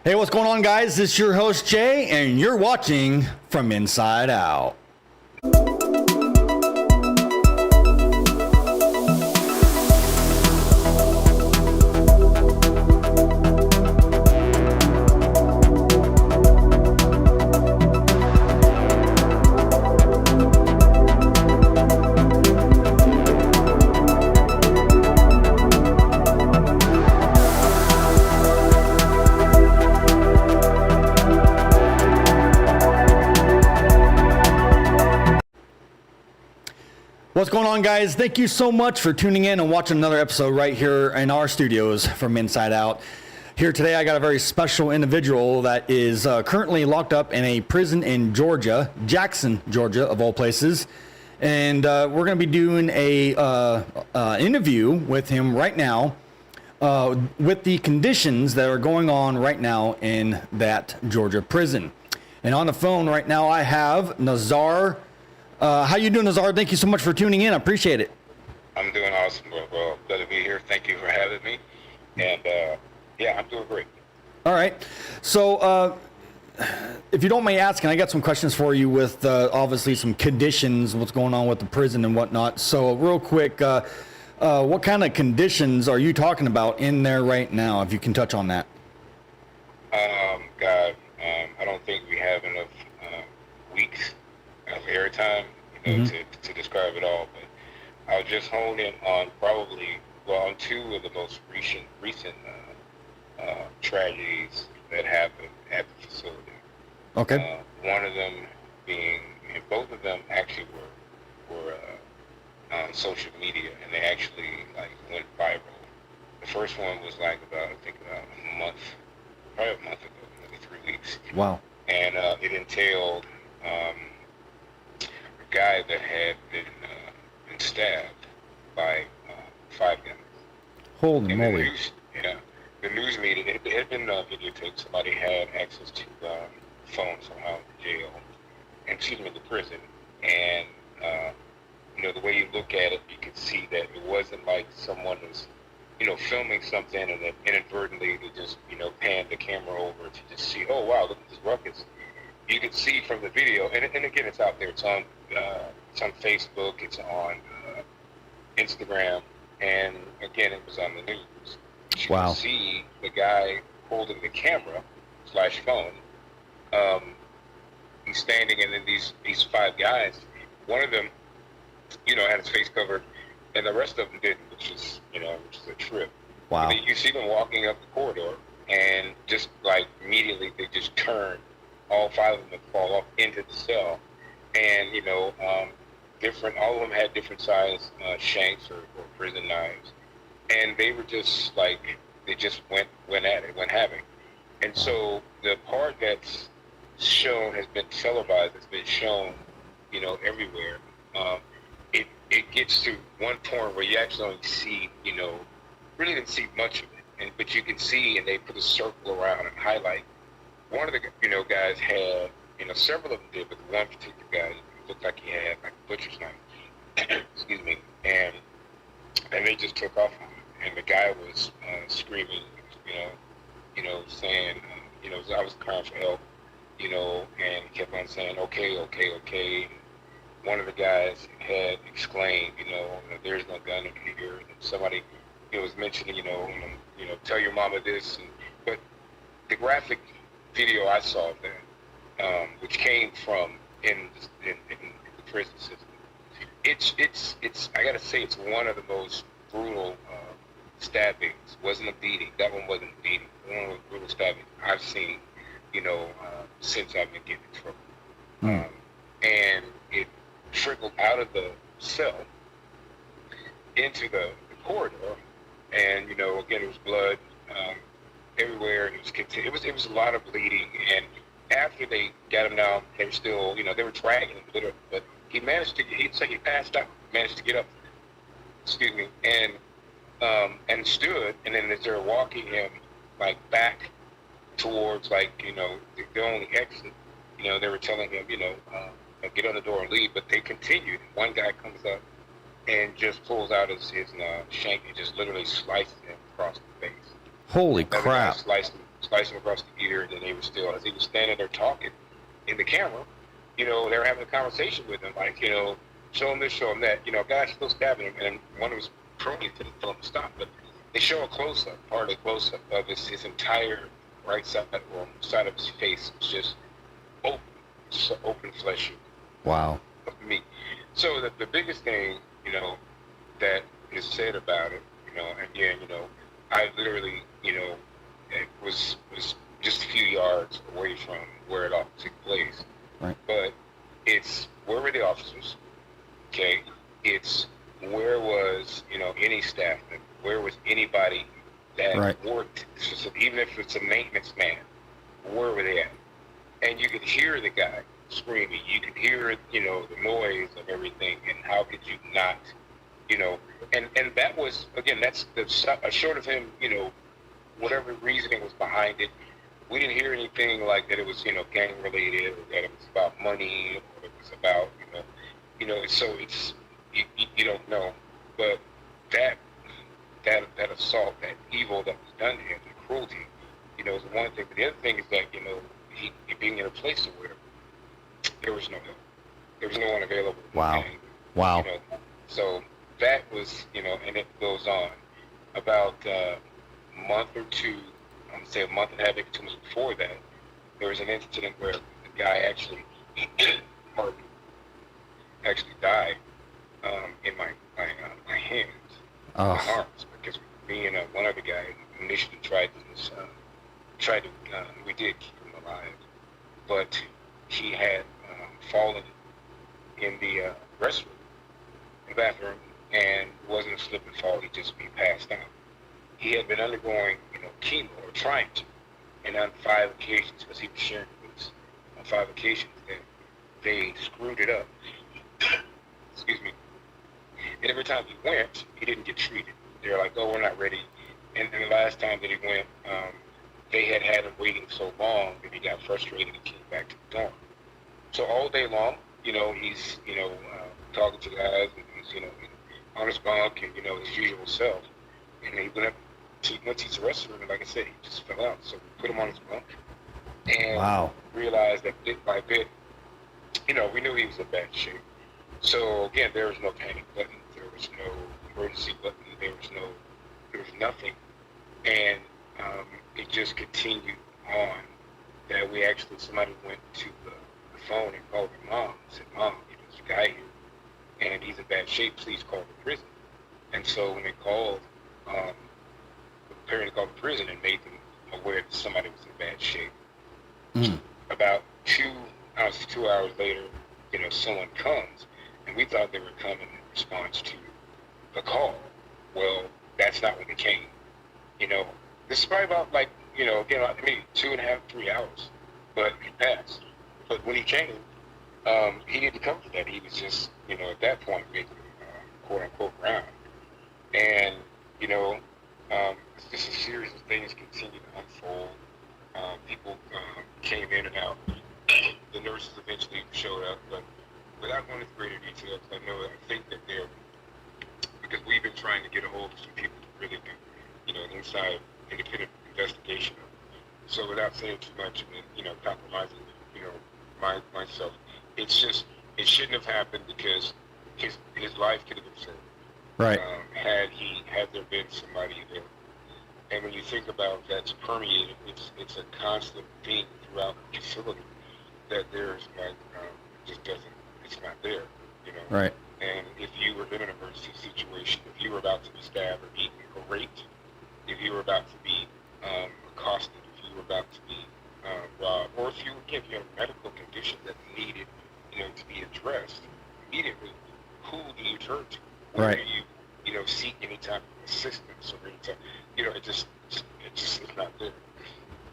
Hey, what's going on, guys? This is your host, Jay, and you're watching From Inside Out. What's going on, guys? Thank you so much for tuning in and watching another episode right here in our studios from Inside Out. Here today, I got a very special individual that is currently locked up in a prison in Georgia, Jackson, Georgia, of all places. And we're going to be doing a interview with him right now with the conditions that are going on right now in that Georgia prison. And on the phone right now, I have Nazar. How you doing, Nazar? Thank you so much for tuning in. I appreciate it. I'm doing awesome. Well, glad to be here. Thank you for having me. And yeah, I'm doing great. All right. So if you don't mind asking, I got some questions for you with obviously some conditions, what's going on with the prison and whatnot. So real quick, what kind of conditions are you talking about in there right now, if you can touch on that? God, I don't think we have enough weeks of airtime, to describe it all, but I'll just hone in on on two of the most recent tragedies that happened at the facility. Okay. One of them being, and both of them actually were on social media, and they actually went viral. The first one was about a month, probably a month ago, maybe 3 weeks. Wow. And it entailed guy that had been stabbed by 5 guys. Holy moly. The news media, it had been videotaped. Somebody had access to phone somehow in jail, in the prison. And, the way you look at it, you could see that it wasn't like someone was, filming something and then inadvertently they just, panned the camera over to just see, oh, wow, look at this ruckus. You can see from the video, and again, it's out there. It's on Facebook. It's on Instagram, and again, it was on the news. You can see the guy holding the camera / phone. He's standing, and then these 5 guys. One of them, had his face covered, and the rest of them didn't, which is a trip. Wow. And you see them walking up the corridor, and just immediately they just turn. All 5 of them fall off into the cell, and all of them had different size shanks or prison knives, and they were just they just went at it, went having. And so the part that's shown has been televised, it's been shown, everywhere. It gets to one point where you actually only see, really didn't see much of it, but you can see, and they put a circle around and highlight. One of the guys had, several of them did, but the one particular guy looked like he had a butcher's knife. Excuse me. And they just took off on him. And the guy was screaming, saying, I was crying for help, and he kept on saying, okay. One of the guys had exclaimed, there's no gun in here. And somebody, was mentioning, tell your mama this. But the graphic video I saw of that, which came from in the prison system. It's I gotta say, it's one of the most brutal stabbings. Wasn't a beating. That one wasn't a beating. One of the most brutal stabbings I've seen, since I've been getting in trouble. And it trickled out of the cell into the corridor, and again, it was blood. Everywhere, and it was a lot of bleeding, and after they got him down, they were still, they were dragging him, but he managed to, he passed out, managed to get up, and stood, and then as they were walking him, back towards, the only exit, they were telling him, get on the door and leave, but they continued. One guy comes up and just pulls out his shank and just literally slices him across the face. Holy crap. Sliced him sliced him across the ear, and then they were still, as he was standing there talking in the camera, you know, they were having a conversation with him, like, you know, show him this, show him that. You know, guys still stabbing him, and one of his cronies didn't tell him to stop. But they show a close-up, part of the close-up of his entire right side, or side of his face was just open, so open fleshy. Wow. Me. So the biggest thing, you know, that is said about it, you know, again, you know, I literally, you know, it was just a few yards away from where it all took place. Right. But it's, where were the officers? Okay. It's, where was, you know, any staff member? Where was anybody that worked? So even if it's a maintenance man, where were they at? And you could hear the guy screaming. You could hear, you know, the noise of everything. And how could you not, you know? And that was, again, that's short of him, you know, whatever reasoning was behind it. We didn't hear anything like that it was, you know, gang related, or that it was about money, or it was about, you know, so it's, you don't know. But that assault, that evil that was done to him, the cruelty, you know, is one thing. But the other thing is that, you know, he being in a place where there was no help. There was no one available. Wow. And, Wow. you know, so that was, you know, and it goes on. About a month or two, I'm going to say a month and a half, maybe 2 months before that, there was an incident where the guy actually, actually died in my hands, my arms, because me and one other guy initially tried to, we did keep him alive, but he had fallen in the restroom, the bathroom, and wasn't a slip and fall, he passed out. He had been undergoing, you know, chemo, or trying to, and on 5 occasions, because he was sharing with us, on 5 occasions, that they screwed it up. Excuse me. And every time he went, he didn't get treated. They were like, oh, we're not ready. And the last time that he went, they had him waiting so long that he got frustrated and came back to the dorm. So all day long, you know, he's, you know, talking to guys, and he's, you know, on his bunk, and, you know, his usual self. And he went up to, once he's arrested, and like I said, he just fell out. So we put him on his bunk, and realized that bit by bit, you know, we knew he was in bad shape. So again, there was no panic button, there was no emergency button, there was nothing. And it just continued on, that we actually, somebody went to the phone and called my mom, and said, Mom, there's a guy here, and he's in bad shape, please call the prison. And so when they called, the parent called the prison and made them aware that somebody was in bad shape. About 2 hours later, you know, someone comes, and we thought they were coming in response to the call. Well, that's not when they came. You know, this is probably about, like, you know, again, maybe 2.5, 3 hours, but he passed. But when he came, he didn't come for that. He was just, you know, at that point making quote unquote round. And, you know, it's just a series of things continue to unfold. People came in and out. The nurses eventually showed up, but without going into greater detail, because I think that they're, because we've been trying to get a hold of some people to really do, you know, an inside independent investigation of it. So without saying too much and, you know, compromising, you know, myself, it's just, it shouldn't have happened, because his life could have been saved. Right. Had there been somebody there. And when you think about that's permeated, it's a constant theme throughout the facility, that there's like, just doesn't, it's not there, you know. Right. And if you were in an emergency situation, if you were about to be stabbed or beaten or raped, if you were about to be accosted, if you were about to be robbed, or if you had a medical condition that needed, you know, to be addressed immediately, who do you turn to? Where do you know, seek any type of assistance or any type, you know, it just is not there.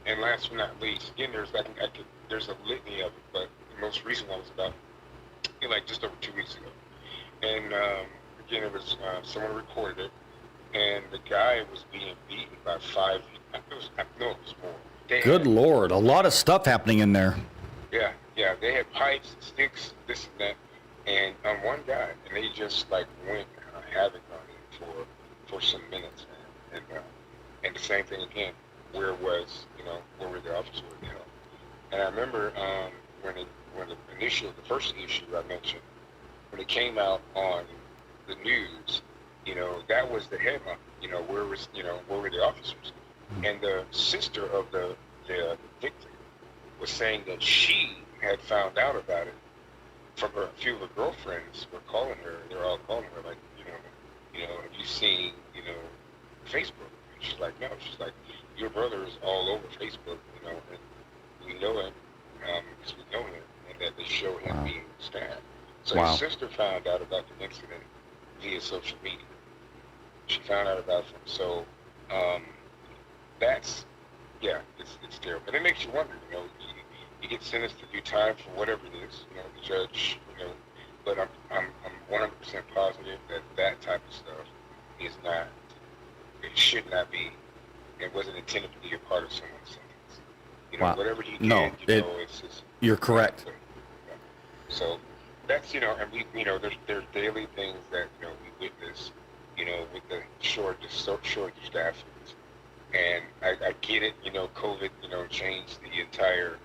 And last but not least, again, there's a litany of it, but the most recent one was about, you know, like just over 2 weeks ago. And again, it was someone recorded it, and the guy was being beaten by 5. I know it was more. Good Lord, a lot of stuff happening in there. Yeah, they had pipes, sticks, this and that, and on one guy, and they just like went havoc on him for some minutes, man. And the same thing again, where were the officers were held. And I remember when the first issue I mentioned, when it came out on the news, that was the headline. Where were the officers? And the sister of the victim was saying that she had found out about it from a few of her girlfriends were calling her. They're all calling her like, have you seen, Facebook? And she's like, no. She's like, your brother is all over Facebook, and we know him because we know him, and that they show him being stabbed. So his sister found out about the incident via social media. She found out about him. So that's, it's terrible. And it makes you wonder, you get sentenced to do time for whatever it is, the judge, but I'm 100% positive that type of stuff is not, it should not be, it wasn't intended to be a part of someone's sentence. Whatever he did, it's just... You're correct. So that's, and we, there's daily things that, we witness, with the shortage of staff. And I get it, COVID, changed the entire,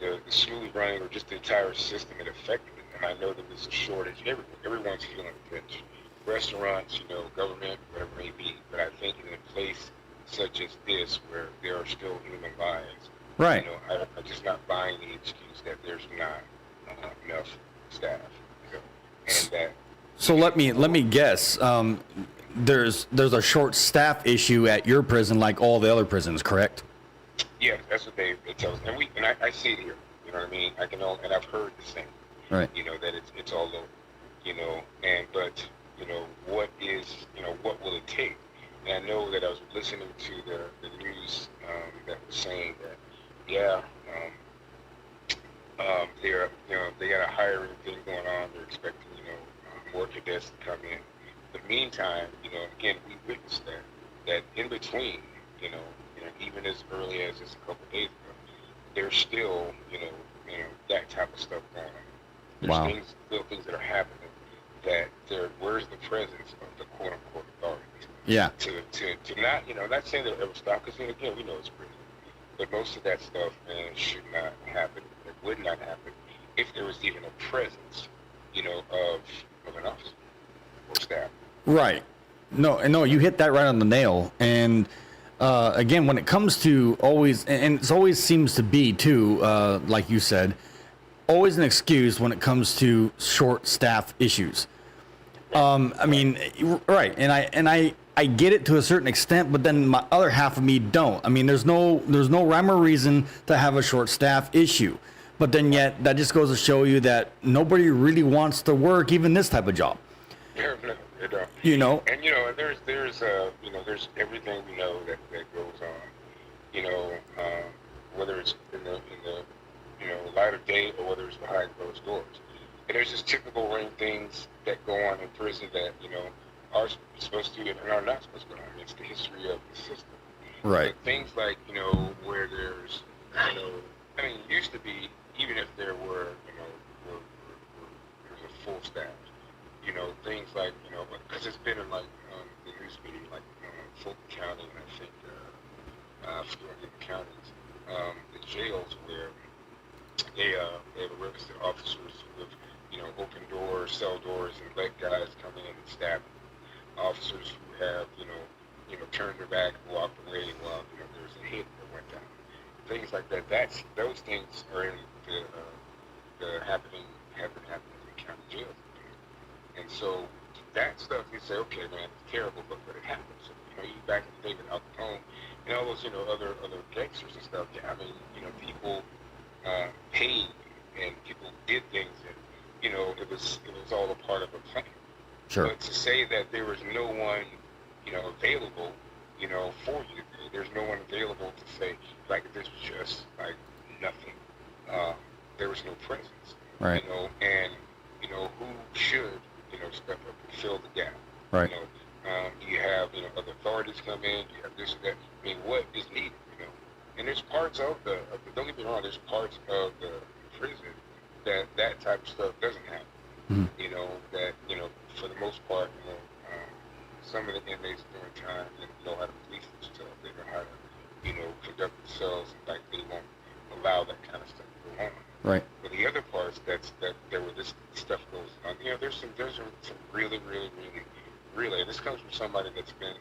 the smooth running or just the entire system. It affected it. And I know there was a shortage everywhere. Everyone's feeling the pinch. Restaurants, government, whatever it may be. But I think in a place such as this, where there are still human lives, right? I'm just not buying the excuse that there's not enough staff. And that. So let me guess. There's a short staff issue at your prison, like all the other prisons, correct? Yeah, that's what they tell us, and I see it here. You know what I mean? And I've heard the same. Right. That it's all over. But what will it take? And I know that I was listening to the news that was saying that, they got a hiring thing going on. They're expecting, more cadets to come in. In the meantime, again, we witnessed that in between, even as early as just a couple of days ago, there's still, that type of stuff going on. There's little things that are happening that where's the presence of the quote-unquote authorities? Yeah. To not, not saying they'll ever stop, because again, we know it's prison. But most of that stuff, man, should not happen. It would not happen if there was even a presence, of an officer or staff. Right. No, you hit that right on the nail. And again, when it comes to always, and it always seems to be too, like you said, always an excuse when it comes to short staff issues. I mean, right. And I get it to a certain extent, but then my other half of me don't. I mean, there's no rhyme or reason to have a short staff issue. But then yet, that just goes to show you that nobody really wants to work even this type of job. No, they don't. And there's everything we know that goes on. Whether it's in the light of day or whether it's behind closed doors. And there's just typical ring things that go on in prison that are supposed to and are not supposed to go on. It's the history of the system. Right. But things like where there's it used to be, even if there were there's a full staff. Things like, because it's been in like the news media, like Fulton County, and I think I forget the counties, the jails where they have arrested officers who have open doors, cell doors, and let guys come in and stab them. Officers who have turned their back and walked away while there's a hit that went down. Things like that. Those things are in the have been happening in the county jails. And so that stuff, you say, okay, man, it's terrible, but it happens. So, you back in the day with Al Capone and all those, other gangsters and stuff. Yeah, I mean, people paid and people did things, and it was all a part of a plan. Sure. But to say that there was no one, available, for you, there's no one available to say like this was just like nothing. There was no presence. Right. And who should step up and fill the gap. Right. You have other authorities come in. You have this and that. I mean, what is needed? And there's parts of the don't get me wrong. There's parts of the prison that type of stuff doesn't happen. Mm-hmm. That for the most part, some of the inmates during time didn't know how to police themselves. They know how to, conduct themselves, like they won't allow that kind of stuff to go on. Right. But the other parts that there where this stuff goes on, there's some really, really, really, really, and this comes from somebody that's been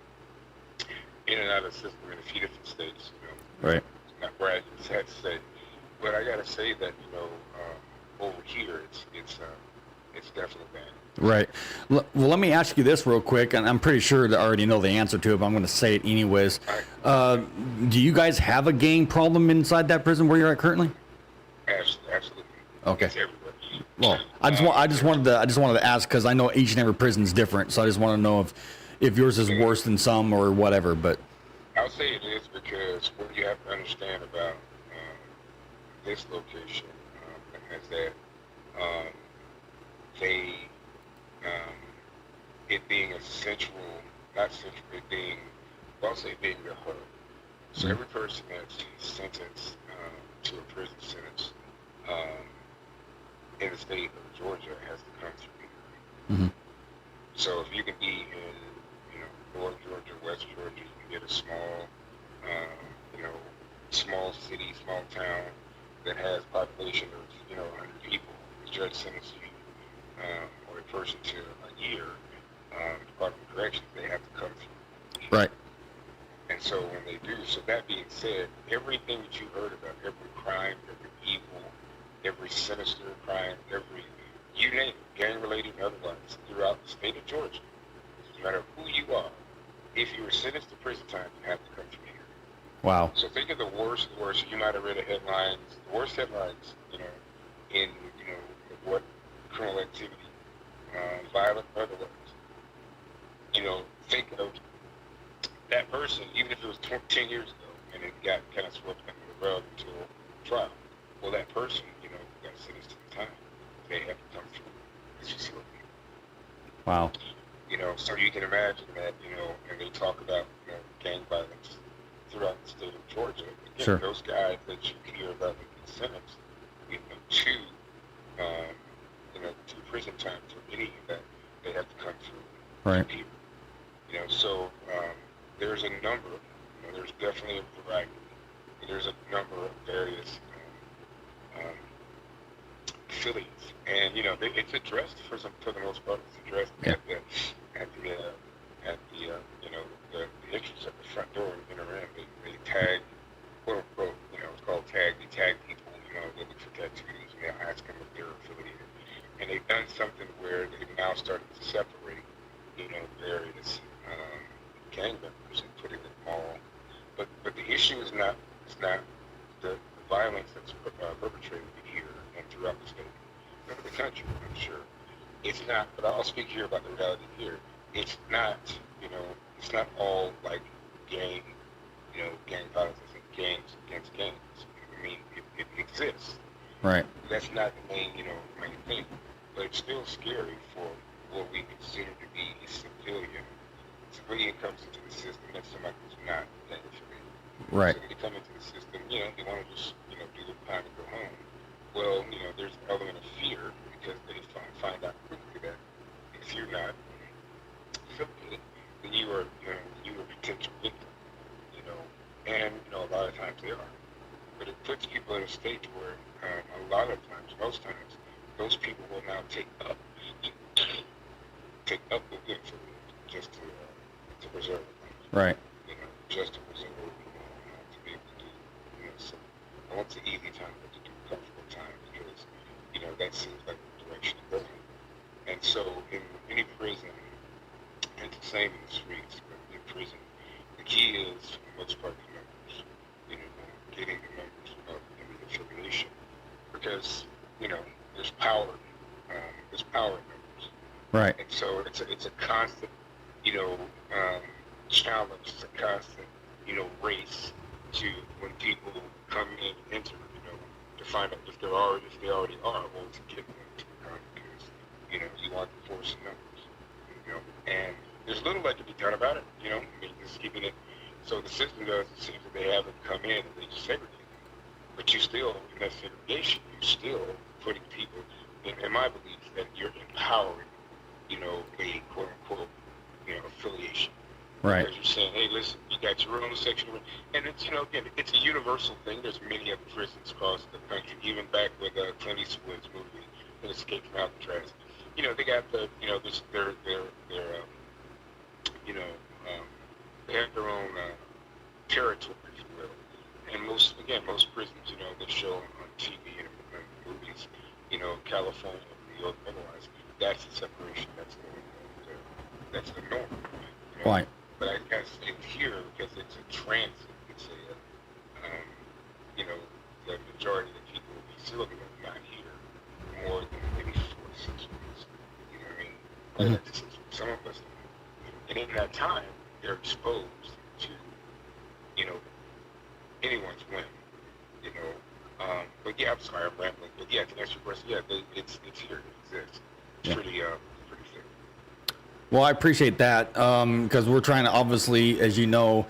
in and out of the system in a few different states. Right. Not bragging, it's sad to say, but I gotta say that over here it's definitely bad. Right. Well, let me ask you this real quick, and I'm pretty sure that I already know the answer to it, but I'm going to say it anyways. Do you guys have a gang problem inside that prison where you're at currently? Absolutely. Okay. It's everywhere. Well, I just wanted to ask because I know each and every prison is different, so I just want to know if yours is worse than some or whatever. But I'll say it is because what you have to understand about this location is that they, it being a central, not central, it being, well, I'll say being the hub. So every person that's sentenced to a prison sentence in the state of Georgia has to come through here. Mm-hmm. So if you can be in, North Georgia, West Georgia, you can get a small, small city, small town that has a population of, 100 people. The judge sentences you or a person to a year. Department of Corrections, they have to come through. Right. And so when they do, so that being said, everything that you heard about, every crime, every evil, every sinister crime, every, you name it, gang-related and otherwise, throughout the state of Georgia, no matter who you are, if you were sentenced to prison time, you have to come through here. Wow. So think of the worst. You might have read the headlines, the worst headlines, in, what criminal activity, violent or otherwise. Think of that person, even if it was 10 years ago, and it got kind of swept under the rug until trial. Well, that person, got sentenced to the time. They have to come through this facility. Wow. So you can imagine that, and they talk about, gang violence throughout the state of Georgia. Again, Sure. Those guys that you hear about that get sentenced, to prison time for any of that, they have to come through. Right. Here. So there's a number, there's definitely a variety. There's a number of various affiliates, and it's addressed for the most part. It's addressed Yeah. at the entrance at the front door and around. They tag, quote unquote, it's called tag. They tag people, they look for tattoos and they ask them if they're affiliated. And they've done something where they've now started to separate, various gang members and putting them all. But the issue is not the violence that's perpetrated here and throughout the state of the country. I'm sure it's not. But I'll speak here about the reality here. It's not. It's not all like gang violence and gangs against gangs. I mean, it exists. Right. That's not the main thing. But it's still scary for what we consider to be a civilian. Civilian comes into the system, that's somebody who's not gang affiliated. Right. So when they come into the system, they want to just, do the time and go home. Well, there's an element of fear because they find out quickly that if you're not affiliated, then you are a potential victim, and, a lot of times they are. But it puts people in a state where a lot of times, most times, those people will now take up the victim just to preserve life. Right. Just to preserve, to be able to do, some, I won't say easy time, but to do comfortable time because, that seems like the direction to go. And so in any prison, and it's the same in the streets, but in prison, the key is, for the most part, the numbers. Getting the numbers up in the affiliation. Because, there's power. There's power in numbers. Right. And so it's a constant, challenge. It's a constant, race to when people come in, enter, to find out if they already are, or to get them to become because, you want to force numbers, and there's little that can be done about it, I mean, just keeping it. So the system does, it seems that they haven't come in and they just segregate them. But you still, in that segregation, you're still putting people, in my belief, that you're empowering, a quote-unquote affiliation. Right. Because you're saying, hey, listen, you got your own section, and it's again, it's a universal thing. There's many other prisons across the country, even back with Clint Eastwood's movie, Escape from Alcatraz. They got the their they have their own territory, if you will. And most prisons, they show on TV and movies, California, New York, otherwise, that's the separation. That's the norm. Right. But I gotta say it here because it's a transit. It's the majority of the people will be still not here more than maybe 4 to 6 weeks. You know what I mean? Mm-hmm. Some of us, and in that time, they're exposed to, anyone's whim. But yeah, I'm sorry, I'm rambling. But yeah, to answer your question, yeah, it's here, it exists. It's pretty thick. Well, I appreciate that because we're trying to obviously, as you know,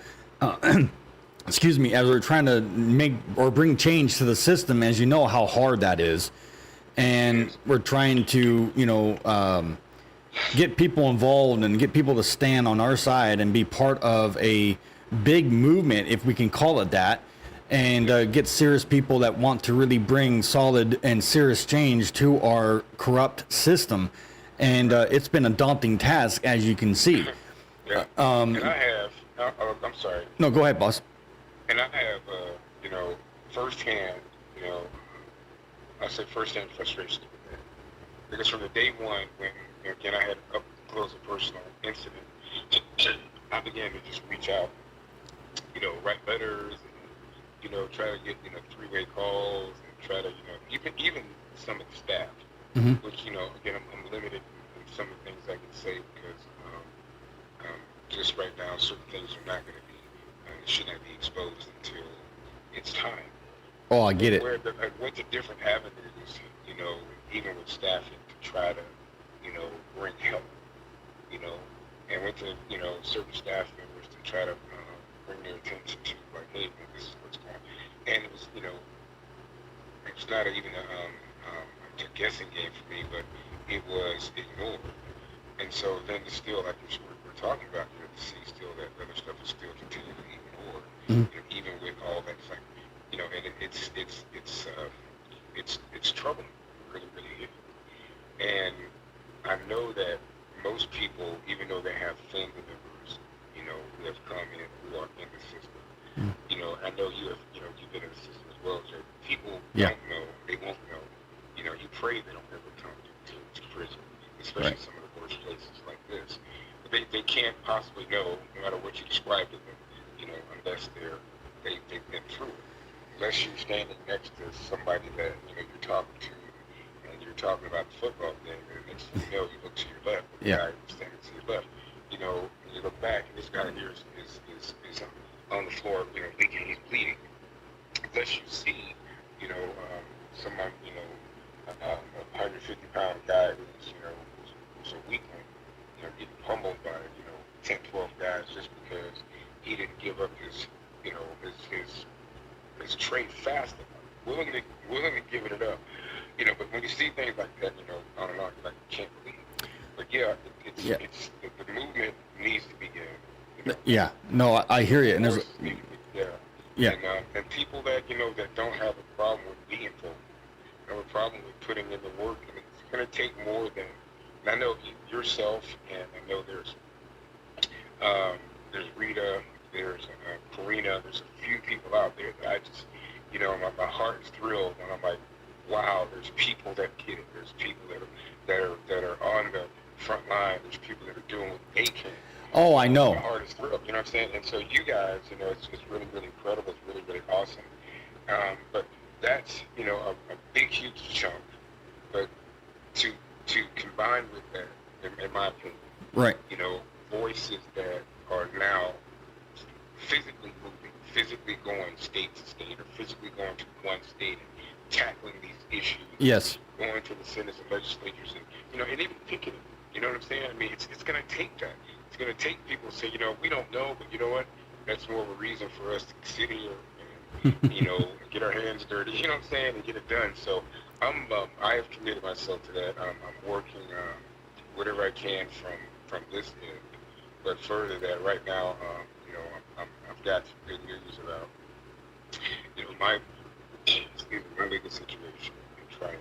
excuse me, as we're trying to make or bring change to the system, as you know how hard that is, and we're trying to, get people involved and get people to stand on our side and be part of a big movement, if we can call it that, and get serious people that want to really bring solid and serious change to our corrupt system. And it's been a daunting task, as you can see. Yeah. And I have, I'm sorry. No, go ahead, boss. And I have, firsthand, I say firsthand frustration with that. Because from the day one, when, again, I had up close and personal incident, I began to just reach out, write letters, and, try to get, 3-way calls, and try to, even some of the staff. Mm-hmm. Which, again, I'm limited in some of the things I can say because just right now, certain things are not going to be, should not be exposed until it's time. Oh, I get it. I went to different avenues, even with staffing to try to, bring help, and went to, certain staff members to try to bring their attention to, like, hey, this is what's going on. And it was, it's not even a guessing game for me, but it was ignored. And so then still, like we're talking about, to see still that other stuff is still continually ignored, mm-hmm. Even with all that, it's like, and it's troubling, really, really is. And I know that most people, even though they have family members, who have come in, who are in the system, mm-hmm. I know you have, you've been in the system as well, so people don't know, they won't know. You pray they don't ever come to prison, especially some of the worst places like this. But they can't possibly know, no matter what you describe to them, unless they've been through it. Unless you're standing next to somebody that, you're talking to, and you're talking about the football game, and next thing you know, you look to your left, and the guy standing to your left, and you look back, and this guy here is on the floor, thinking he's bleeding. Unless you see, someone, a 150-pound guy who's a weakling, getting pummeled by, 10, 12 guys just because he didn't give up his trade fast enough, willing to give it up. But when you see things like that, on and on, you're like, you can't believe it. But yeah, it's the movement needs to begin. Yeah, no, I hear you. And there's and people that that don't have a problem with being vocal, have a problem with putting in the work. I mean, it's going to take more than. And I know yourself, and I know there's Rita, there's Karina, there's a few people out there that I just, my heart is thrilled, and I'm like, wow, there's people that get it. There's people that are on the front line. There's people that are doing what they can. Oh, I know. My heart is thrilled. You know what I'm saying? And so you guys, it's really, really incredible. It's really, really awesome. But that's, a big, huge chunk. But to combine with that, in my opinion, right? Voices that are now physically moving, physically going state to state, or physically going to one state and tackling these issues. Yes. Going to the Senates and legislatures, and and even picketing. You know what I'm saying? I mean, it's going to take that. It's going to take people to say, we don't know, but you know what? That's more of a reason for us to sit here and, get our hands dirty. You know what I'm saying? And get it done. So I have committed myself to that. I'm working whatever I can from this end but further that right now, I've got some good news about, my, excuse me, my legal situation and trying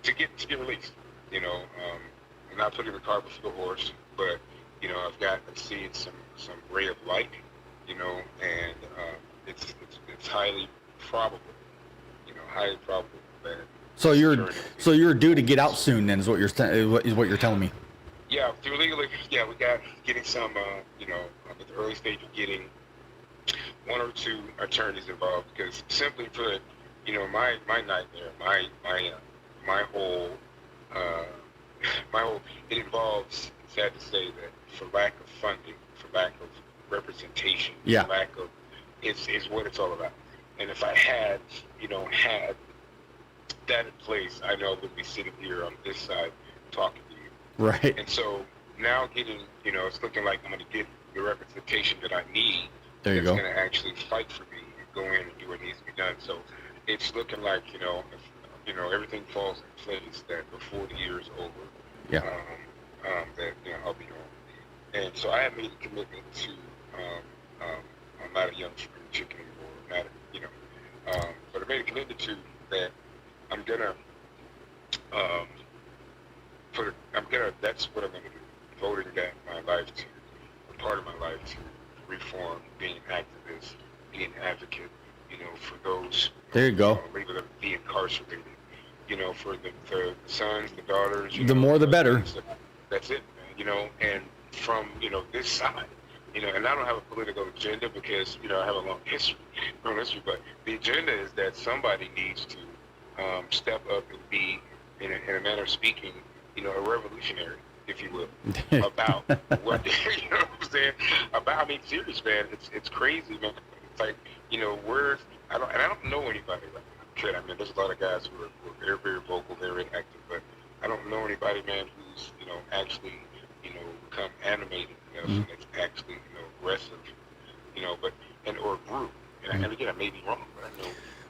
to get released. I'm not putting the cart before the horse, but I've seen some ray of light, and it's highly probable, that. So you're due to get out soon, then, is what you're telling me. Yeah, through legally, we got getting some, at the early stage of getting one or two attorneys involved, because simply put, my nightmare, my whole, it involves, sad to say, that for lack of funding, for lack of representation, yeah, for lack of, is what it's all about. And if I had that in place, I know I would be sitting here on this side talking to you. Right. And so now getting, it's looking like I'm going to get the representation that I need. There you that's go. going to actually fight for me and go in and do what needs to be done. So it's looking like, if, everything falls in place, that before the year is over, yeah, that, I'll be home. And so I have made a commitment to, I'm not a young spring chicken anymore, but I made a commitment to that I'm gonna, that's what I'm gonna do. Devoting that my life to, a part of my life to reform, being an activist, being an advocate, for those. There you go. Labeled the incarcerated, for the sons, the daughters. The more the better. That's it, man, and from, this side, and I don't have a political agenda because, I have a long history, but the agenda is that somebody needs to step up and be, in a manner of speaking, a revolutionary, if you will, about what, you know what I'm saying? I mean, serious, man, it's crazy, man. It's like, I don't know anybody like that. I mean, there's a lot of guys who are very, very vocal, very active, but I don't know anybody, man, who's, actually, become animated enough, and it's actually, aggressive, or group. And again, I may be wrong, but I know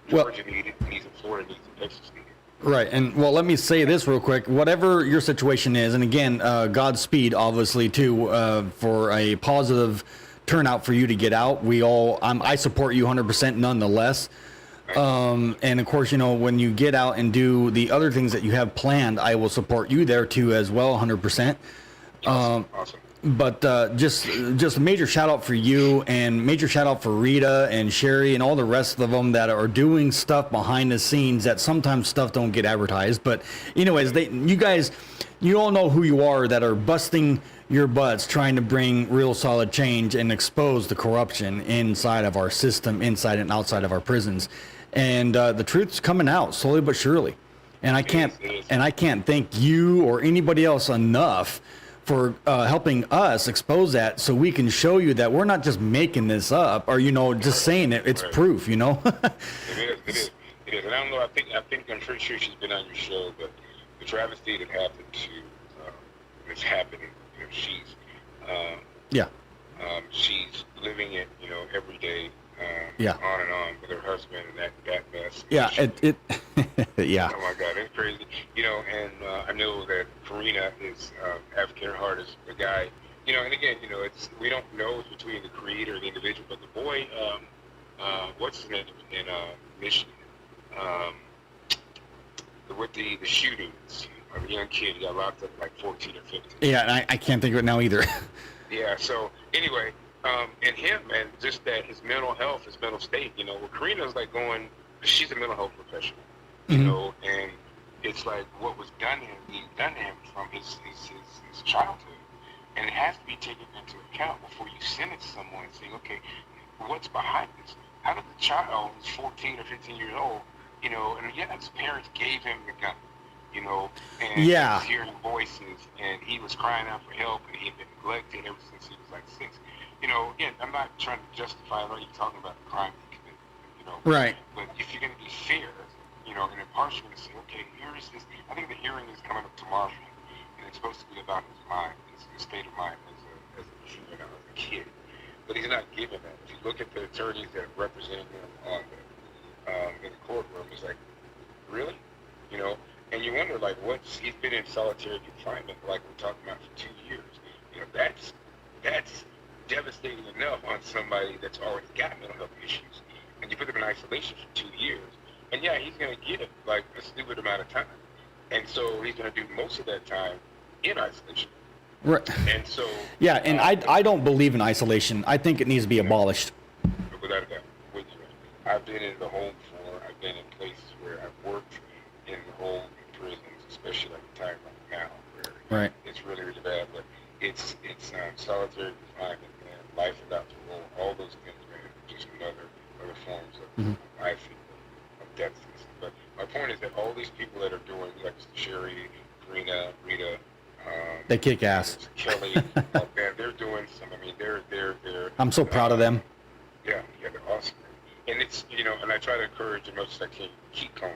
Georgia needs it, Florida needs it, Texas needs it. Right, and well, let me say this real quick. Whatever your situation is, and again, Godspeed, obviously, too, for a positive turnout for you to get out. I support you 100% nonetheless. And of course, when you get out and do the other things that you have planned, I will support you there too as well, 100%. Awesome. But just a major shout out for you, and major shout out for Rita and Sherry and all the rest of them that are doing stuff behind the scenes that sometimes stuff don't get advertised. But anyways, you guys, you all know who you are, that are busting your butts trying to bring real solid change and expose the corruption inside of our system, inside and outside of our prisons. And the truth's coming out slowly but surely. And I can't thank you or anybody else enough for helping us expose that, so we can show you that we're not just making this up or just saying it. It's proof, It is. And I don't know. I think I'm pretty sure she's been on your show, but the travesty that happened to is happening. She's she's living it, every day. On and on with her husband and that mess. Yeah, yeah. Oh my God, it's crazy. And I know that Karina is African at heart, is the guy. And again, we don't know it's between the creator and the individual, but the boy, what's his name in Michigan, with the shootings of a young kid, he got locked up like 14 or 15. Yeah, and I can't think of it now either. Yeah. So anyway. And him, and just that his mental health, his mental state, Karina's like she's a mental health professional, and it's like what was being done to him from his childhood, and it has to be taken into account before you sentence someone and saying, okay, what's behind this? How did the child, who's 14 or 15 years old, and his parents gave him the gun, and he was hearing voices, and he was crying out for help, and he had been neglected ever since he was like 6. Again, I'm not trying to justify, I know you're talking about the crime he committed, Right. But if you're going to be fair, and impartial, and say, okay, here is this. I think the hearing is coming up tomorrow, and it's supposed to be about his mind, his state of mind as a juvenile, as a kid. But he's not given that. If you look at the attorneys that represent him in the courtroom, it's like, really? And you wonder, like, he's been in solitary confinement, like we're talking about, for 2 years. You know, that's devastating enough on somebody that's already got mental health issues. And you put them in isolation for 2 years. And yeah, he's going to get like a stupid amount of time. And so he's going to do most of that time in isolation. Right. And so... Yeah, and I don't believe in isolation. I think it needs to be abolished. Without a doubt. With you. I've been in the home before. I've been in places where I've worked in the home prisons, especially like the time right now, where Right. it's really, really bad. But it's solitary confinement, man, life without parole, all those things, man, just other forms of, I think, of death. But my point is that all these people that are doing, like Sherry, Karina, Rita, They kick ass. Kelly, man, they're doing some. I mean, they're. I'm so proud of them. Yeah, they're awesome. And it's, you know, and I try to encourage as much as I can, keep going.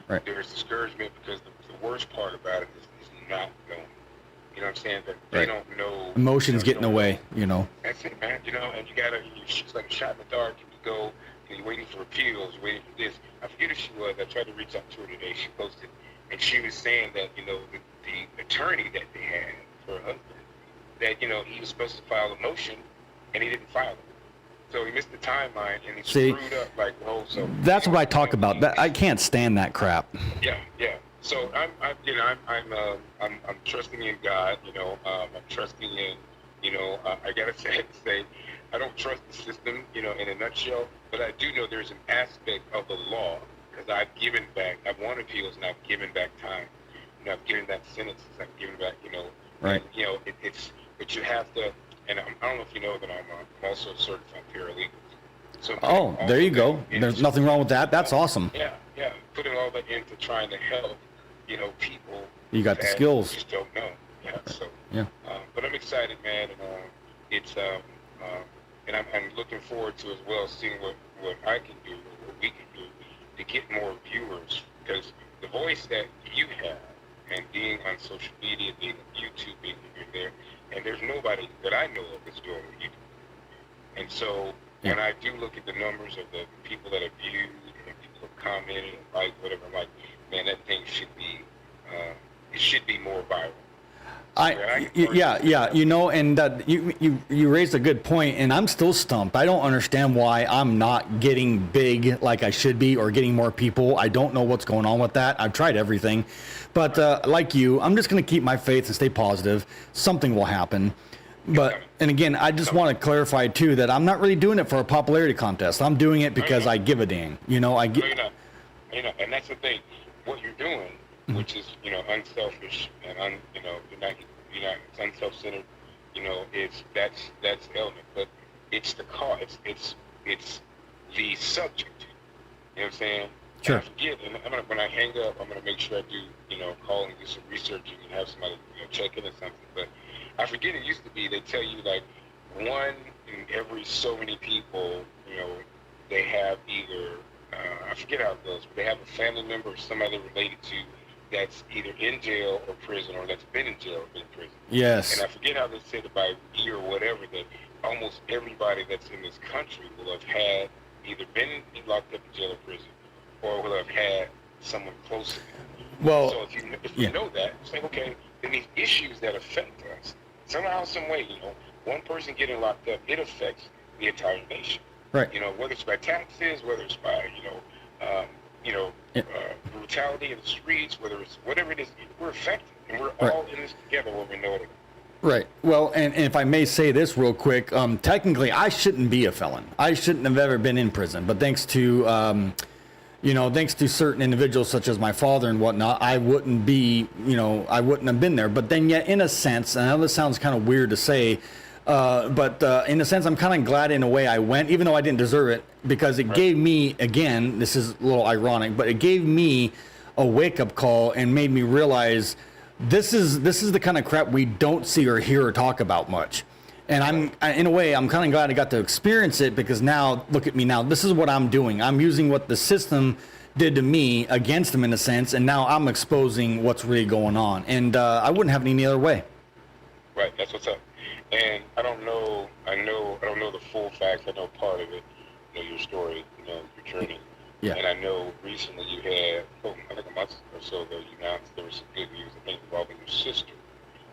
Right. There's discouragement because the worst part about it is not knowing. You know what I'm saying? That they Right. don't know. Emotions getting away, you know. That's it, man. You know, and it's like a shot in the dark, and you go, and you're waiting for appeals, you're waiting for this. I forget who she was. I tried to reach out to her today. She posted, and she was saying that, you know, the attorney that they had for her husband, that, you know, he was supposed to file a motion, and he didn't file it. So he missed the timeline, and he screwed up like the whole. So that's what I talk about. That I can't stand that crap. Yeah. So I'm trusting in God. You know, I'm trusting in. You know, I gotta say, I don't trust the system. You know, in a nutshell, but I do know there's an aspect of the law because I've given back. I've won appeals, and I've given back time. You know, I've given back sentences. I've given back. You know, Right. And, you know, but you have to. And I don't know if you know that I'm also a certified paralegal. So there you go. There's nothing wrong with that. That's awesome. Yeah. Putting all that into trying to help, you know, people. You got the skills. Just don't know. Yeah. So. Yeah. But I'm excited, man, and it's and I'm looking forward to as well seeing what I can do, or what we can do to get more viewers, because the voice that you have and being on social media, being on YouTube, being here and there. And there's nobody that I know of that's doing what you do. And so, when I do look at the numbers of the people that have viewed and people have commented and liked, whatever, I'm like, man, that thing should be, it should be more viral. Yeah, you know, and you raised a good point, and I'm still stumped. I don't understand why I'm not getting big like I should be, or getting more people. I don't know what's going on with that. I've tried everything, but like you, I'm just going to keep my faith and stay positive. Something will happen. But, and again, I just want to clarify too that I'm not really doing it for a popularity contest. I'm doing it because I give a dang. You know, I get. You know, and that's the thing. What you're doing, which is, you know, unselfish and you know, you're not it's unself-centered. You know, that's the element, but it's the cause. It's the subject. You know what I'm saying? Sure. And I forget, and when I hang up, I'm gonna make sure I do, you know, call and do some researching and have somebody, you know, check in or something. But I forget, it used to be they tell you like one in every so many people, you know, they have either I forget how it goes, but they have a family member or somebody they're related to that's either in jail or prison, or that's been in jail or been in prison. Yes. And I forget how they said it by year or whatever, that almost everybody that's in this country will have had either been locked up in jail or prison, or will have had someone close to them. Well, so if you know that, it's like, okay, then these issues that affect us, somehow, some way, you know, one person getting locked up, it affects the entire nation. Right. You know, whether it's by taxes, whether it's by, brutality in the streets, whether it's whatever it is, we're affected, and we're all in this together, whether we know it. Right. Well, and if I may say this real quick, technically I shouldn't be a felon. I shouldn't have ever been in prison. But thanks to, thanks to certain individuals such as my father and whatnot, I wouldn't have been there. But then yet, in a sense, and I know this sounds kind of weird to say, but in a sense, I'm kind of glad in a way I went, even though I didn't deserve it, because it gave me, again, this is a little ironic, but it gave me a wake-up call and made me realize this is the kind of crap we don't see or hear or talk about much. And in a way, I'm kind of glad I got to experience it, because now, look at me now. This is what I'm doing. I'm using what the system did to me against them in a sense, and now I'm exposing what's really going on. And I wouldn't have it any other way. Right, that's what's up. And I don't know the full facts. I know part of it, you know, your story, you know, your journey. Yeah. And I know recently you had, I think a month or so ago, you announced there was some good news, I think, involving your sister,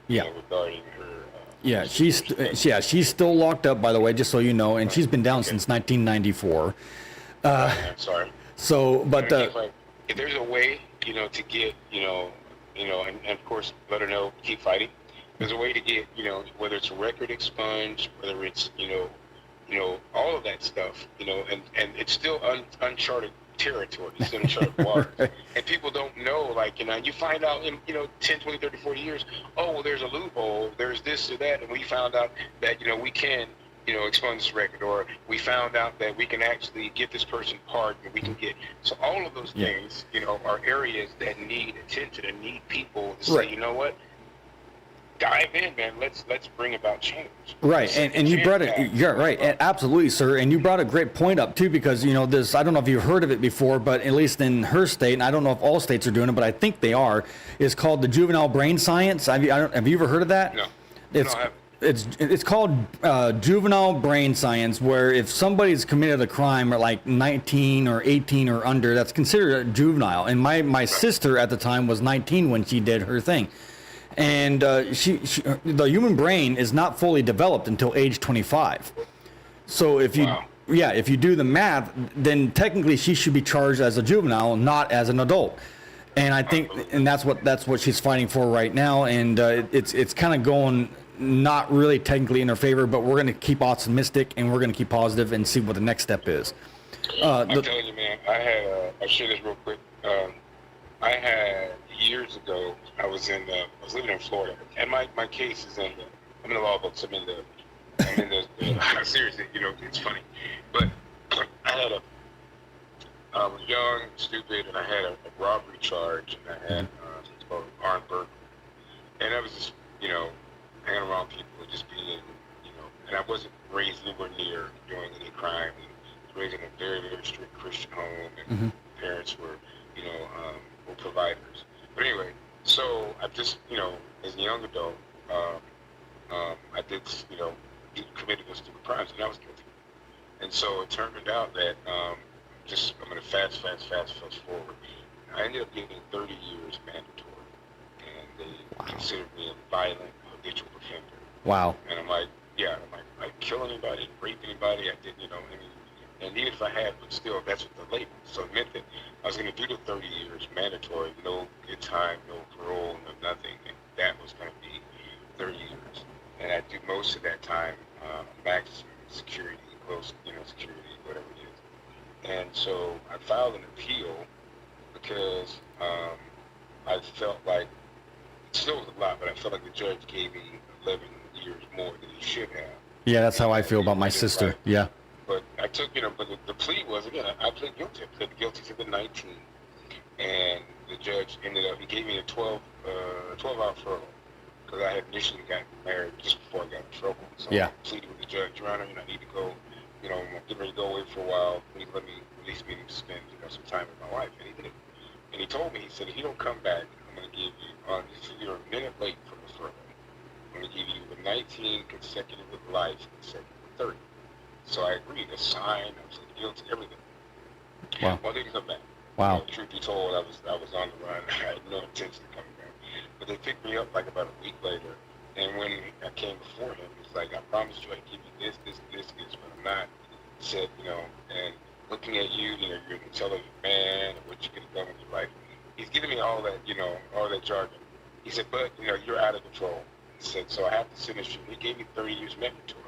Yeah. regarding her. Yeah, her she's still locked up, by the way, just so you know, and she's been down Okay. since 1994. I'm sorry. So, but If there's a way, to get, and of course, let her know, keep fighting. There's a way to get, whether it's a record expunged, whether it's, all of that stuff, and it's still uncharted territory, it's uncharted waters. right. And people don't know, like, you find out in, 10, 20, 30, 40 years, oh, well, there's a loophole, there's this or that, and we found out that, we can, expunge this record, or we found out that we can actually get this person pardoned, we can get, so all of those things, are areas that need attention and need people to say, you know what, dive in, man. Let's bring about change. Right, and you brought it. Yeah, right, and absolutely, sir. And you brought a great point up too, because this. I don't know if you've heard of it before, but at least in her state, and I don't know if all states are doing it, but I think they are. Is called the juvenile brain science. Have you ever heard of that? No. It's called juvenile brain science, where if somebody's committed a crime at like 19 or 18 or under, that's considered a juvenile. And my sister at the time was 19 when she did her thing. And the human brain is not fully developed until age 25. So if you do the math, then technically she should be charged as a juvenile, not as an adult. And I think, and that's what she's fighting for right now. And it's kind of going not really technically in her favor, but we're going to keep optimistic and we're going to keep positive and see what the next step is. I'm telling you, man, I'll share this real quick. I had years ago, I was living in Florida, and my case is I'm in the law books. I'm in the seriously, it's funny, but I was young, stupid, and I had a robbery charge, and I had armed burglary, and I was just, hanging around people, just being, and I wasn't raised anywhere near doing any crime. I was raised in a very, very strict Christian home, and parents were, were providers. But anyway, so I just, as a young adult, I did, committed those stupid crimes, and I was guilty. And so it turned out that, I'm going to fast forward. I ended up getting 30 years mandatory, and they considered me a violent, habitual offender. Wow. And I'm like, I kill anybody, rape anybody, I did, and even if I had, but still, that's what the label. So it meant that I was going to do the 30 years mandatory, no good time, no parole, no nothing, and that was going to be 30 years. And I do most of that time maximum security, close, security, whatever it is. And so I filed an appeal because I felt like, it still was a lot, but I felt like the judge gave me 11 years more than he should have. Yeah, that's how I feel about my sister. Yeah. But I took, but the plea was, again, I pled guilty. I pled guilty to the 19. And the judge he gave me a 12-hour furlough. Because I had initially gotten married just before I got in trouble. So I pleaded with the judge, Your Honor, I need to go, I'm getting ready to go away for a while. Please let me, release me to spend, some time with my wife. And he did. And he told me, he said, if you don't come back, I'm going to give you, you're a minute late from the furlough. I'm going to give you the 19 consecutive life, consecutive 30. So I agreed to sign, I was guilty, everything. Wow. Well, I didn't come back. Wow. Truth be told, I was on the run. I had no intention of coming back. But they picked me up like about a week later. And when I came before him, he was like, I promised you I'd give you this, but I'm not. He said, and looking at you, you're an intelligent man, and what you could have done with your life. He's giving me all that, all that jargon. He said, but, you're out of control. He said, so I have to sentence you. He gave me 30 years mandatory.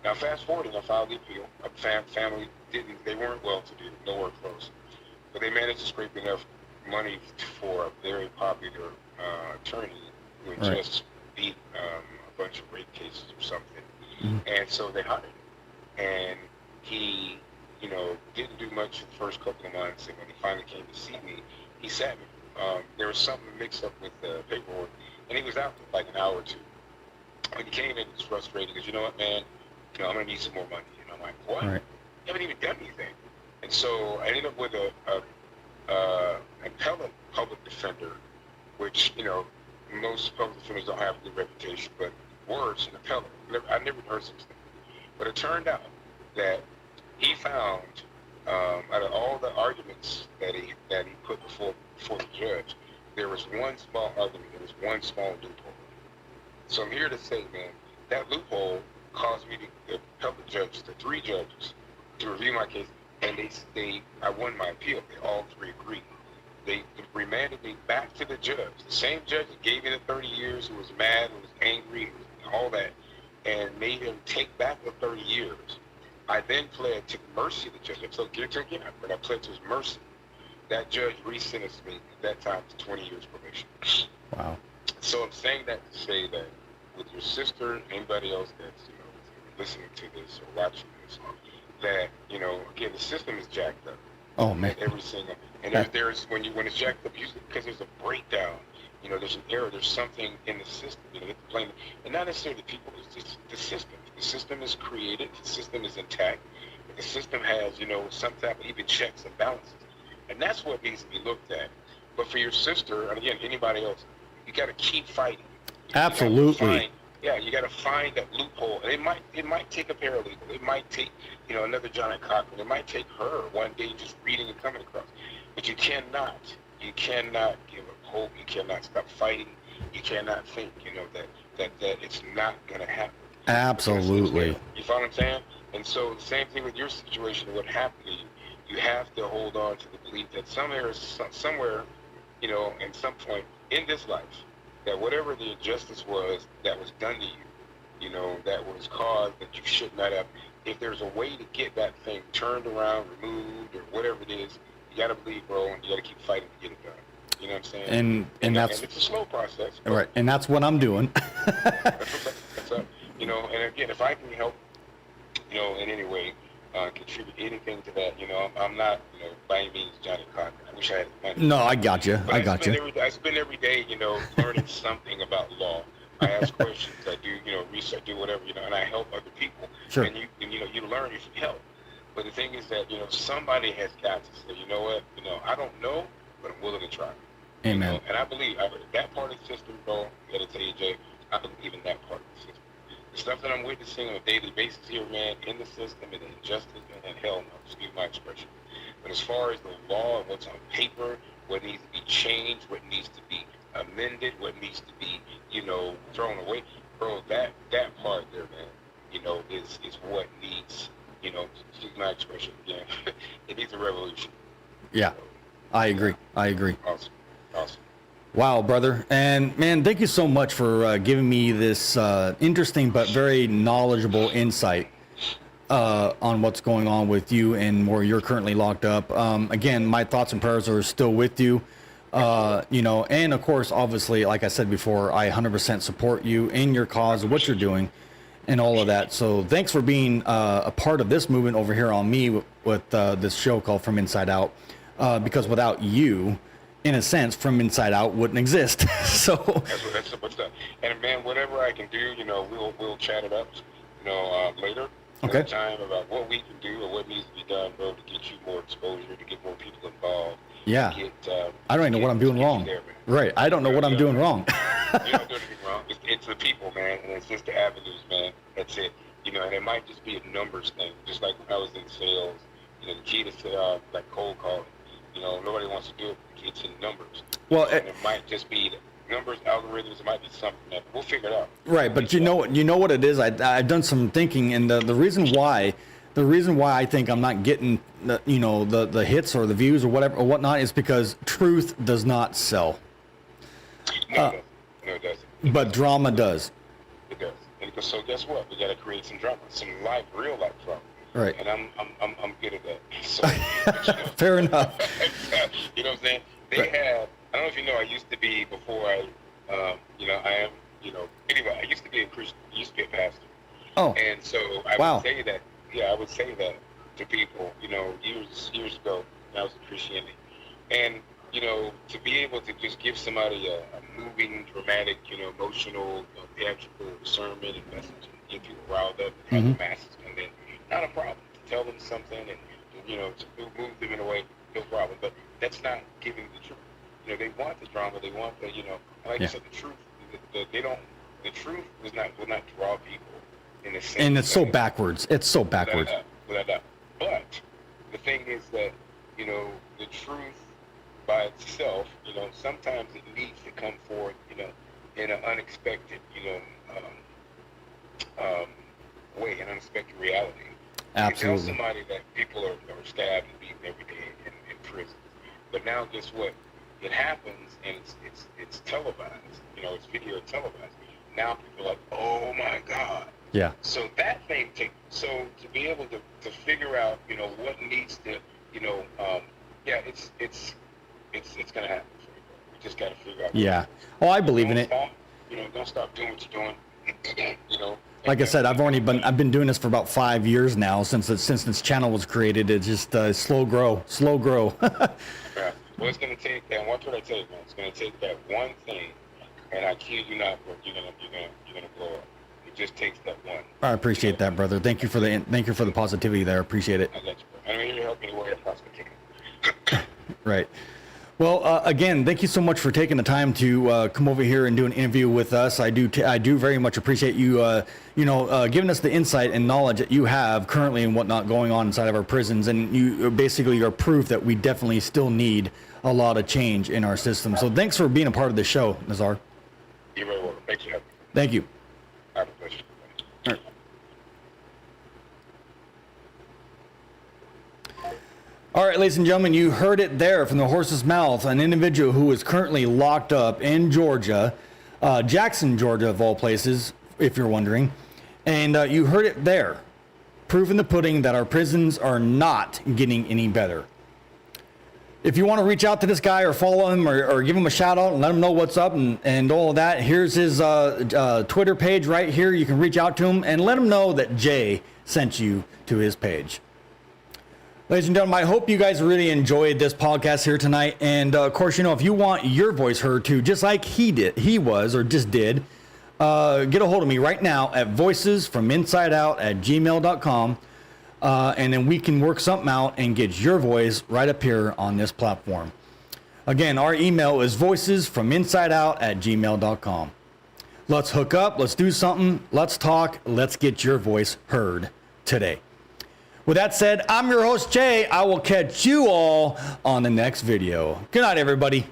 Now, fast forwarding, I filed the appeal. My family they weren't well-to-do, nowhere close. But they managed to scrape enough money for a very popular attorney who had just beat a bunch of rape cases or something. And so they hired him. And he, didn't do much for the first couple of months. And when he finally came to see me, he sat me. There was something mixed up with the paperwork. And he was out for like an hour or two. When he came in, he was frustrated because, you know what, man? I'm going to need some more money. And I'm like, what? You haven't even done anything. And so I ended up with an appellate public defender, which, most public defenders don't have a good reputation, but worse, an appellate. I never heard such thing. But it turned out that he found Out of all the arguments that he put before the judge, there was one small argument. There was one small loophole. So I'm here to say, man, that loophole caused me to help the judges, the 3 judges, to review my case, and I won my appeal. They all 3 agreed. They remanded me back to the judge, the same judge that gave me the 30 years, who was mad, who was angry, all that, and made him take back the 30 years. I then pled to the mercy of the judge. So again, but I pled to his mercy. That judge re-sentenced me at that time to 20 years probation. Wow. So I'm saying that to say that with your sister, anybody else that's listening to this or watching this, that again, the system is jacked up. Oh man. Every single, and there's when it's jacked up, usually because there's a breakdown. There's an error. There's something in the system. You have to blame it, and not necessarily the people. It's just the system. The system is created. The system is intact. The system has some type of even checks and balances, and that's what needs to be looked at. But for your sister, and again, anybody else, you got to keep fighting. Absolutely. You got to find that loophole. And it might take a paralegal. It might take another Johnny Cochran. It might take her one day just reading and coming across. But you cannot give up hope. You cannot stop fighting. You cannot think that it's not going to happen. Absolutely. You follow what I'm saying? And so the same thing with your situation, what happened to you. You have to hold on to the belief that somewhere, in some point in this life, that whatever the injustice was that was done to you, that was caused, that you should not have, if there's a way to get that thing turned around, removed, or whatever it is, you got to believe, bro, and you got to keep fighting to get it done. You know what I'm saying? And that's... And it's a slow process. Right, and that's what I'm doing. That's up. And again, if I can help, in any way, contribute anything to that, I'm not, by any means Johnny Cochran. I wish I had money. No, I got you. But I spend every day, learning something about law. I ask questions. I do, research, do whatever, and I help other people. Sure. And you learn if you help. But the thing is that, somebody has got to say, you know what, I don't know, but I'm willing to try. Amen. And I believe that part of the system, bro, I gotta tell you, Jay, I believe in that part of the system. The stuff that I'm witnessing on a daily basis here, man, in the system and the injustice, and hell no, excuse my expression. But as far as the law and what's on paper, what needs to be changed, what needs to be amended, what needs to be, thrown away, bro, that part there, man, is what needs, excuse my expression again, it needs a revolution. Yeah, So, I agree. Awesome. Wow, brother. And man, thank you so much for giving me this interesting but very knowledgeable insight on what's going on with you and where you're currently locked up. Again, my thoughts and prayers are still with you. And of course, obviously, like I said before, I 100% support you in your cause, what you're doing, and all of that. So thanks for being a part of this movement over here on me with this show called From Inside Out. Because without you, in a sense, From Inside Out wouldn't exist. So That's what's up. And man, whatever I can do, we'll chat it up, later. Okay. Time about what we can do or what needs to be done, bro, to get you more exposure, to get more people involved. Yeah. I don't even know what I'm doing wrong. There, right. I don't know what I'm doing wrong. You don't do anything wrong. It's the people, man, and it's just the avenues, man. That's it. And it might just be a numbers thing. Just like when I was in sales, the key to sell, like cold calling. Nobody wants to do it. It's in numbers. Well, and it might just be numbers, algorithms. It might be something that we'll figure it out. Right, but you know what it is. I've done some thinking, and the reason why I think I'm not getting the hits or the views or whatever or whatnot is because truth does not sell. No, it doesn't. But drama does. It does. And so guess what? We got to create some drama, some real life drama. Right. And I'm good at that. So, Fair enough. You know what I'm saying? They have. I don't know if you know. I used to be before I am. Anyway, I used to be a Christian. I used to be a pastor. Oh. And so I would say that. Yeah, I would say that to people. Years ago, when I was in Christianity, and to be able to just give somebody a moving, dramatic, emotional, theatrical sermon and message and get people riled up and have the masses come in. Not a problem. To tell them something and to move them in a way, no problem. But that's not giving the truth. They want the drama. They want the like you said, the truth. The truth will not draw people in the same. And it's so backwards. It's so backwards. Without doubt. But the thing is you know, the truth by itself, you know, sometimes it needs to come forth, you know, in an unexpected, you know, way, an unexpected reality. Absolutely. You tell somebody that people are stabbed and beaten every day in prison, but now guess what? It happens and it's televised. You know, it's video televised. Now people are like, oh my God. Yeah. So that thing so to be able to figure out, you know, what needs to, you know, yeah, it's gonna happen. We just gotta figure out. Yeah. Oh, I believe in it. You know, don't stop doing what you're doing. You know. Like I said, I've been doing this for about 5 years now since this channel was created. It's just slow grow. Yeah. Well, it's gonna take that. Watch what I tell you, man. It's gonna take that one thing, and I kid you not, bro. You're gonna blow up. It just takes that one. I appreciate that, brother. Thank you for the positivity there. Appreciate it. I got you, bro. I'm here to help you any way I possibly can. Right. Well, again, thank you so much for taking the time to come over here and do an interview with us. I do very much appreciate you, giving us the insight and knowledge that you have currently and whatnot going on inside of our prisons. And you basically are proof that we definitely still need a lot of change in our system. So thanks for being a part of the show, Nazar. You're very welcome. Thank you. Thank you. Have a pleasure. All right. All right, ladies and gentlemen, you heard it there from the horse's mouth. An individual who is currently locked up in Georgia, Jackson, Georgia, of all places, if you're wondering. And you heard it there. Proof in the pudding that our prisons are not getting any better. If you want to reach out to this guy or follow him or give him a shout out and let him know what's up and all of that, here's his Twitter page right here. You can reach out to him and let him know that Jay sent you to his page. Ladies and gentlemen, I hope you guys really enjoyed this podcast here tonight. And of course, if you want your voice heard too, just like he did, get a hold of me right now at voicesfrominsideout@gmail.com. And then we can work something out and get your voice right up here on this platform. Again, our email is voicesfrominsideout@gmail.com. Let's hook up. Let's do something. Let's talk. Let's get your voice heard today. With that said, I'm your host, Jay. I will catch you all on the next video. Good night, everybody.